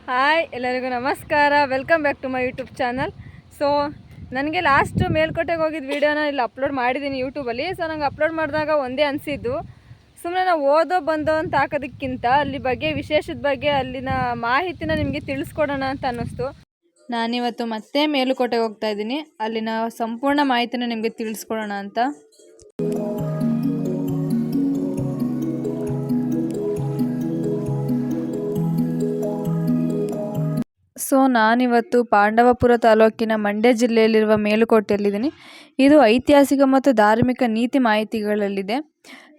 Hi ಎಲ್ಲರಿಗೂ ನಮಸ್ಕಾರ, welcome back to my YouTube channel. So ನನಗೆ ಲಾಸ್ಟು ಮೇಲ್ಕೋಟೆಗೆ ಹೋಗಿದ್ದು ವೀಡಿಯೋನ ಇಲ್ಲಿ ಅಪ್ಲೋಡ್ ಮಾಡಿದ್ದೀನಿ ಯೂಟ್ಯೂಬಲ್ಲಿ. ಸೊ ನಂಗೆ ಅಪ್ಲೋಡ್ ಮಾಡಿದಾಗ ಒಂದೇ ಅನಿಸಿದ್ದು, ಸುಮ್ಮನೆ ನಾವು ಓದೋ ಬಂದೋ ಅಂತ ಹಾಕೋದಕ್ಕಿಂತ ಅಲ್ಲಿ ಬಗ್ಗೆ ವಿಶೇಷದ ಬಗ್ಗೆ ಅಲ್ಲಿನ ಮಾಹಿತಿನ ನಿಮಗೆ ತಿಳಿಸ್ಕೊಡೋಣ ಅಂತ ಅನ್ನಿಸ್ತು. ನಾನಿವತ್ತು ಮತ್ತೆ ಮೇಲುಕೋಟೆಗೆ ಹೋಗ್ತಾ ಇದ್ದೀನಿ, ಅಲ್ಲಿನ ಸಂಪೂರ್ಣ ಮಾಹಿತಿನ ನಿಮಗೆ ತಿಳಿಸ್ಕೊಡೋಣ ಅಂತ. ಸೊ ನಾನಿವತ್ತು ಪಾಂಡವಪುರ ತಾಲೂಕಿನ ಮಂಡ್ಯ ಜಿಲ್ಲೆಯಲ್ಲಿರುವ ಮೇಲುಕೋಟೆಯಲ್ಲಿದ್ದೀನಿ. ಇದು ಐತಿಹಾಸಿಕ ಮತ್ತು ಧಾರ್ಮಿಕ ನೀತಿ ಮಾಹಿತಿಗಳಲ್ಲಿದೆ.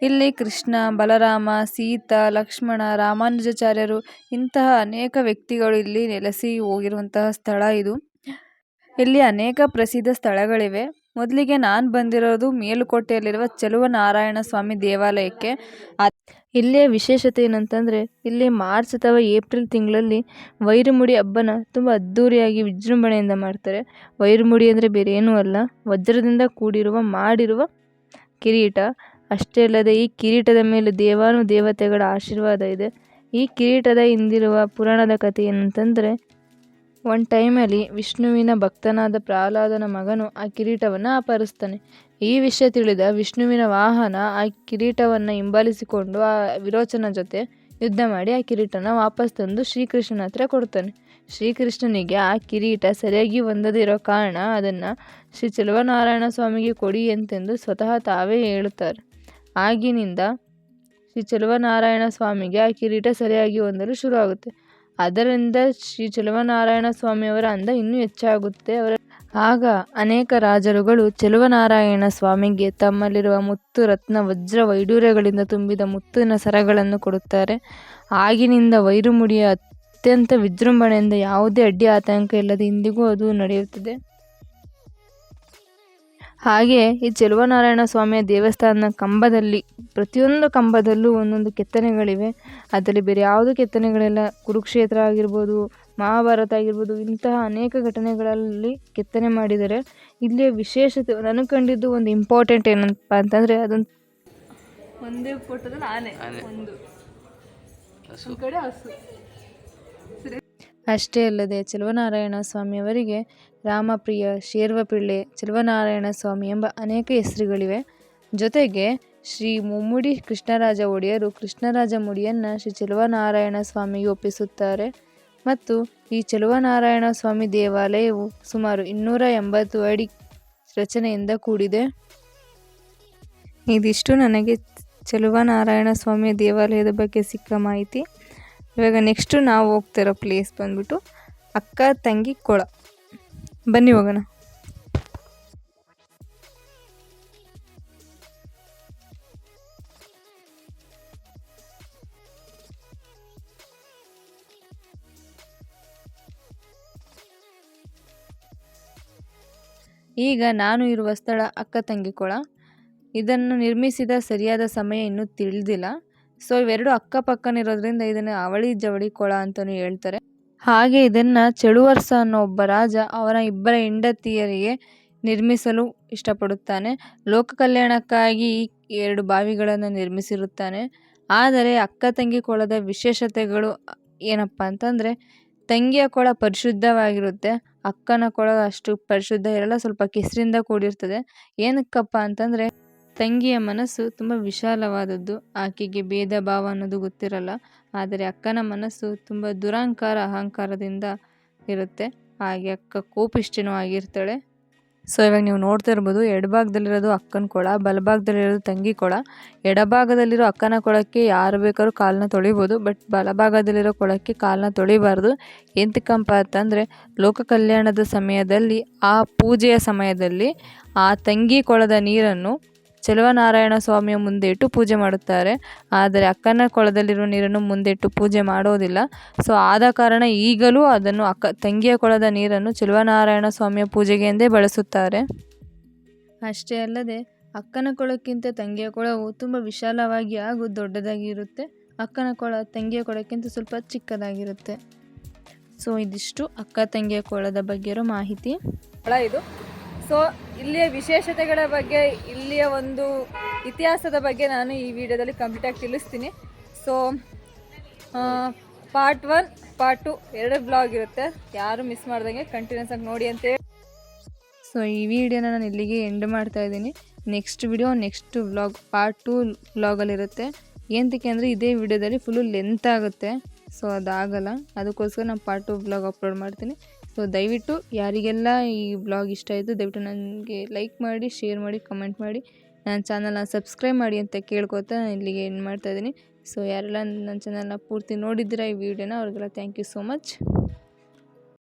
ಇಲ್ಲಿ ಕೃಷ್ಣ, ಬಲರಾಮ, ಸೀತಾ, ಲಕ್ಷ್ಮಣ, ರಾಮಾನುಜಾಚಾರ್ಯರು ಇಂತಹ ಅನೇಕ ವ್ಯಕ್ತಿಗಳು ಇಲ್ಲಿ ನೆಲೆಸಿ ಹೋಗಿರುವಂತಹ ಸ್ಥಳ ಇದು. ಇಲ್ಲಿ ಅನೇಕ ಪ್ರಸಿದ್ಧ ಸ್ಥಳಗಳಿವೆ. ಮೊದಲಿಗೆ ನಾನು ಬಂದಿರೋದು ಮೇಲುಕೋಟೆಯಲ್ಲಿರುವ ಚೆಲುವನಾರಾಯಣ ಸ್ವಾಮಿ ದೇವಾಲಯಕ್ಕೆ. ಇಲ್ಲಿಯ ವಿಶೇಷತೆ ಏನಂತಂದರೆ, ಇಲ್ಲಿ ಮಾರ್ಚ್ ಅಥವಾ ಏಪ್ರಿಲ್ ತಿಂಗಳಲ್ಲಿ ವೈರಮುಡಿ ಹಬ್ಬನ ತುಂಬ ಅದ್ಧೂರಿಯಾಗಿ ವಿಜೃಂಭಣೆಯಿಂದ ಮಾಡ್ತಾರೆ. ವೈರಮುಡಿ ಅಂದರೆ ಬೇರೆ ಏನೂ ಅಲ್ಲ, ವಜ್ರದಿಂದ ಮಾಡಿರುವ ಕಿರೀಟ. ಅಷ್ಟೇ ಅಲ್ಲದೆ ಈ ಕಿರೀಟದ ಮೇಲೆ ದೇವತೆಗಳ ಆಶೀರ್ವಾದ ಇದೆ. ಈ ಕಿರೀಟದ ಹಿಂದಿರುವ ಪುರಾಣದ ಕಥೆ ಏನಂತಂದರೆ, ಒಂದು ಟೈಮಲ್ಲಿ ವಿಷ್ಣುವಿನ ಭಕ್ತನಾದ ಪ್ರಹ್ಲಾದನ ಮಗನು ಆ ಕಿರೀಟವನ್ನು ಅಪಹರಿಸ್ತಾನೆ. ಈ ವಿಷಯ ತಿಳಿದ ವಿಷ್ಣುವಿನ ವಾಹನ ಆ ಕಿರೀಟವನ್ನು ಹಿಂಬಾಲಿಸಿಕೊಂಡು ಆ ವಿರೋಚನ ಜೊತೆ ಯುದ್ಧ ಮಾಡಿ ಆ ಕಿರೀಟನ ವಾಪಸ್ ತಂದು ಶ್ರೀಕೃಷ್ಣನ ಹತ್ರ ಕೊಡ್ತಾನೆ. ಶ್ರೀಕೃಷ್ಣನಿಗೆ ಆ ಕಿರೀಟ ಸರಿಯಾಗಿ ಹೊಂದದೇ ಇರೋ ಕಾರಣ ಅದನ್ನು ಶ್ರೀ ಚೆಲುವನಾರಾಯಣ ಸ್ವಾಮಿಗೆ ಕೊಡಿ ಎಂತೆಂದು ಸ್ವತಃ ತಾವೇ ಹೇಳುತ್ತಾರೆ. ಆಗಿನಿಂದ ಶ್ರೀ ಚೆಲುವನಾರಾಯಣ ಸ್ವಾಮಿಗೆ ಆ ಕಿರೀಟ ಸರಿಯಾಗಿ ಹೊಂದಲು ಶುರುವಾಗುತ್ತೆ. ಅದರಿಂದ ಶ್ರೀ ಚೆಲುವನಾರಾಯಣ ಸ್ವಾಮಿಯವರ ಅಂದ ಇನ್ನೂ ಹೆಚ್ಚಾಗುತ್ತೆ. ಆಗ ಅನೇಕ ರಾಜರುಗಳು ಚೆಲುವನಾರಾಯಣ ಸ್ವಾಮಿಗೆ ತಮ್ಮಲ್ಲಿರುವ ಮುತ್ತು, ರತ್ನ, ವಜ್ರ, ವೈಡೂರ್ಯಗಳಿಂದ ತುಂಬಿದ ಮುತ್ತಿನ ಸರಗಳನ್ನು ಕೊಡುತ್ತಾರೆ. ಆಗಿನಿಂದ ವೈರಮುಡಿಯ ಅತ್ಯಂತ ವಿಜೃಂಭಣೆಯಿಂದ ಯಾವುದೇ ಅಡ್ಡಿ ಆತಂಕ ಇಲ್ಲದೆ ಇಂದಿಗೂ ಅದು ನಡೆಯುತ್ತದೆ. ಹಾಗೆ ಈ ಚೆಲುವನಾರಾಯಣ ಸ್ವಾಮಿಯ ದೇವಸ್ಥಾನದ ಕಂಬದಲ್ಲಿ, ಪ್ರತಿಯೊಂದು ಕಂಬದಲ್ಲೂ ಒಂದೊಂದು ಕೆತ್ತನೆಗಳಿವೆ. ಅದರಲ್ಲಿ ಬೇರೆ ಯಾವುದೂ ಕೆತ್ತನೆಗಳಿಲ್ಲ. ಕುರುಕ್ಷೇತ್ರ ಆಗಿರ್ಬೋದು, ಮಹಾಭಾರತ ಆಗಿರ್ಬೋದು, ಇಂತಹ ಅನೇಕ ಘಟನೆಗಳಲ್ಲಿ ಕೆತ್ತನೆ ಮಾಡಿದ್ದಾರೆ. ಇಲ್ಲಿಯ ವಿಶೇಷತೆ ನನಗೆ ಕಂಡಿದ್ದು ಒಂದು ಇಂಪಾರ್ಟೆಂಟ್ ಏನಪ್ಪ ಅಂತಂದರೆ, ಅದೊಂದು ಒಂದೇ ಫೋಟೋದಲ್ಲಿ ಆನೆ, ಒಂದು ಕಡೆ ಹಸು. ಅಷ್ಟೇ ಅಲ್ಲದೆ ಚೆಲುವನಾರಾಯಣ ಸ್ವಾಮಿಯವರಿಗೆ ರಾಮಪ್ರಿಯ, ಶೇರ್ವಪಿಳ್ಳೆ, ಚೆಲುವನಾರಾಯಣ ಸ್ವಾಮಿ ಎಂಬ ಅನೇಕ ಹೆಸರುಗಳಿವೆ. ಜೊತೆಗೆ ಶ್ರೀ ಮುಮ್ಮಡಿ ಕೃಷ್ಣರಾಜ ಒಡೆಯರು ಕೃಷ್ಣರಾಜ ಮುಡಿಯನ್ನು ಶ್ರೀ ಚೆಲುವನಾರಾಯಣ ಸ್ವಾಮಿಗೆ ಒಪ್ಪಿಸುತ್ತಾರೆ. ಮತ್ತು ಈ ಚೆಲುವನಾರಾಯಣ ಸ್ವಾಮಿ ದೇವಾಲಯವು ಸುಮಾರು 280 ಅಡಿ ರಚನೆಯಿಂದ ಕೂಡಿದೆ. ಇದಿಷ್ಟು ನನಗೆ ಚೆಲುವನಾರಾಯಣ ಸ್ವಾಮಿಯ ದೇವಾಲಯದ ಬಗ್ಗೆ ಸಿಕ್ಕ ಮಾಹಿತಿ. ಇವಾಗ ನೆಕ್ಸ್ಟು ನಾವು ಹೋಗ್ತಿರೋ ಪ್ಲೇಸ್ ಬಂದ್ಬಿಟ್ಟು ಅಕ್ಕ ತಂಗಿ ಕೊಳ. ಬನ್ನಿ ಹೋಗೋಣ. ಈಗ ನಾನು ಇರುವ ಸ್ಥಳ ಅಕ್ಕ ತಂಗಿ ಕೊಳ. ಇದನ್ನು ನಿರ್ಮಿಸಿದ ಸರಿಯಾದ ಸಮಯ ಇನ್ನೂ ತಿಳಿದಿಲ್ಲ. ಸೊ ಇವೆರಡು ಅಕ್ಕಪಕ್ಕನಿರೋದ್ರಿಂದ ಇದನ್ನು ಅವಳಿ ಜವಳಿ ಕೊಳ ಅಂತಲೂ ಹೇಳ್ತಾರೆ. ಹಾಗೆ ಇದನ್ನು ಚೆಳುವರ್ಸ ಅನ್ನೋ ಒಬ್ಬ ರಾಜ ಅವನ ಇಬ್ಬರ ಹೆಂಡತಿಯರಿಗೆ ನಿರ್ಮಿಸಲು ಇಷ್ಟಪಡುತ್ತಾನೆ. ಲೋಕ ಕಲ್ಯಾಣಕ್ಕಾಗಿ ಈ 2 ಬಾವಿಗಳನ್ನು ನಿರ್ಮಿಸಿರುತ್ತಾನೆ. ಆದರೆ ಅಕ್ಕ ತಂಗಿ ಕೊಳದ ವಿಶೇಷತೆಗಳು ಏನಪ್ಪ ಅಂತಂದರೆ, ತಂಗಿಯ ಕೊಳ ಪರಿಶುದ್ಧವಾಗಿರುತ್ತೆ, ಅಕ್ಕನ ಕೊಳ ಅಷ್ಟು ಪರಿಶುದ್ಧ ಇರಲ್ಲ, ಸ್ವಲ್ಪ ಕೆಸರಿಂದ ಕೂಡಿರ್ತದೆ. ಏನಕ್ಕಪ್ಪ ಅಂತಂದರೆ, ತಂಗಿಯ ಮನಸ್ಸು ತುಂಬ ವಿಶಾಲವಾದದ್ದು, ಆಕೆಗೆ ಭೇದ ಭಾವ ಅನ್ನೋದು ಗೊತ್ತಿರಲ್ಲ. ಆದರೆ ಅಕ್ಕನ ಮನಸ್ಸು ತುಂಬ ದುರಹಂಕಾರ, ಅಹಂಕಾರದಿಂದ ಇರುತ್ತೆ. ಹಾಗೆ ಅಕ್ಕ ಕೋಪಿಷ್ಠನೂ ಆಗಿರ್ತಾಳೆ. ಸೊ ಇವಾಗ ನೀವು ನೋಡ್ತಾ ಇರ್ಬೋದು, ಎಡಭಾಗದಲ್ಲಿರೋದು ಅಕ್ಕನ ಕೊಳ, ಬಲಭಾಗದಲ್ಲಿರೋದು ತಂಗಿ ಕೊಳ. ಎಡಭಾಗದಲ್ಲಿರೋ ಅಕ್ಕನ ಕೊಳಕ್ಕೆ ಯಾರು ಬೇಕಾದ್ರೂ ಕಾಲನ್ನ ತೊಳಿಬೋದು, ಬಟ್ ಬಲಭಾಗದಲ್ಲಿರೋ ಕೊಳಕ್ಕೆ ಕಾಲನ್ನ ತೊಳಿಬಾರ್ದು. ಎಂತಕ್ಕಂಪ ಅಂತಂದರೆ, ಲೋಕ ಕಲ್ಯಾಣದ ಸಮಯದಲ್ಲಿ, ಆ ಪೂಜೆಯ ಸಮಯದಲ್ಲಿ ಆ ತಂಗಿ ಕೊಳದ ನೀರನ್ನು ಚೆಲುವನಾರಾಯಣ ಸ್ವಾಮಿಯ ಮುಂದೆ ಇಟ್ಟು ಪೂಜೆ ಮಾಡುತ್ತಾರೆ. ಆದರೆ ಅಕ್ಕನ ಕೊಳದಲ್ಲಿರುವ ನೀರನ್ನು ಮುಂದೆ ಇಟ್ಟು ಪೂಜೆ ಮಾಡೋದಿಲ್ಲ. ಸೊ ಆದ ಕಾರಣ ಈಗಲೂ ಅದನ್ನು ತಂಗಿಯ ಕೊಳದ ನೀರನ್ನು ಚೆಲುವನಾರಾಯಣ ಸ್ವಾಮಿಯ ಪೂಜೆಗೆ ಎಂದೇ ಬಳಸುತ್ತಾರೆ. ಅಷ್ಟೇ ಅಲ್ಲದೆ ಅಕ್ಕನ ಕೊಳಕ್ಕಿಂತ ತಂಗಿಯ ಕೊಳವು ತುಂಬ ವಿಶಾಲವಾಗಿ ಹಾಗೂ ದೊಡ್ಡದಾಗಿ ಇರುತ್ತೆ. ಅಕ್ಕನ ಕೊಳ ತಂಗಿಯ ಕೊಳಕ್ಕಿಂತ ಸ್ವಲ್ಪ ಚಿಕ್ಕದಾಗಿರುತ್ತೆ. ಸೊ ಇದಿಷ್ಟು ಅಕ್ಕ ತಂಗಿಯ ಕೊಳದ ಬಗ್ಗೆ ಇರೋ ಮಾಹಿತಿ. ಇದು ಸೊ ಇಲ್ಲಿಯ ವಿಶೇಷತೆಗಳ ಬಗ್ಗೆ, ಇಲ್ಲಿಯ ಒಂದು ಇತಿಹಾಸದ ಬಗ್ಗೆ ನಾನು ಈ ವಿಡಿಯೋದಲ್ಲಿ ಕಂಪ್ಲೀಟಾಗಿ ತಿಳಿಸ್ತೀನಿ. ಸೊ ಪಾರ್ಟ್ 1 ಪಾರ್ಟ್ 2 ಎರಡು ಬ್ಲಾಗ್ ಇರುತ್ತೆ, ಯಾರು ಮಿಸ್ ಮಾಡ್ದಂಗೆ ಕಂಟಿನ್ಯೂಸ್ ಆಗಿ ನೋಡಿ ಅಂತೇಳಿ. ಸೊ ಈ ವಿಡಿಯೋನ ನಾನು ಇಲ್ಲಿಗೆ ಎಂಡ್ ಮಾಡ್ತಾ ಇದ್ದೀನಿ. Next video next vlog part 2 ವ್ಲಾಗಲ್ಲಿರುತ್ತೆ. ಏನಕ್ಕೆ ಅಂದರೆ ಇದೇ ವಿಡಿಯೋದಲ್ಲಿ ಫುಲ್ಲು ಲೆಂತ್ ಆಗುತ್ತೆ, ಸೊ ಅದಾಗಲ್ಲ. ಅದಕ್ಕೋಸ್ಕರ ನಾನು ಪಾರ್ಟ್ 2 ವ್ಲಾಗ್ ಅಪ್ಲೋಡ್ ಮಾಡ್ತೀನಿ. ಸೊ ದಯವಿಟ್ಟು ಯಾರಿಗೆಲ್ಲ ಈ ವ್ಲಾಗ್ ಇಷ್ಟ ಆಯಿತು ದಯವಿಟ್ಟು ನನಗೆ ಲೈಕ್ ಮಾಡಿ, ಶೇರ್ ಮಾಡಿ, ಕಮೆಂಟ್ ಮಾಡಿ, ನನ್ನ ಚಾನಲ್ನ ಸಬ್ಸ್ಕ್ರೈಬ್ ಮಾಡಿ ಅಂತ ಕೇಳ್ಕೊತಾ ನಾನು ಇಲ್ಲಿಗೆ ಎಂಡ್ ಮಾಡ್ತಾಯಿದ್ದೀನಿ. ಸೊ ಯಾರೆಲ್ಲ ನನ್ನ ಚಾನಲ್ನ ಪೂರ್ತಿ ನೋಡಿದ್ದೀರಾ ಈ ವಿಡಿಯೋನ ಅವ್ರಿಗೆಲ್ಲ ಥ್ಯಾಂಕ್ ಯು ಸೋ ಮಚ್.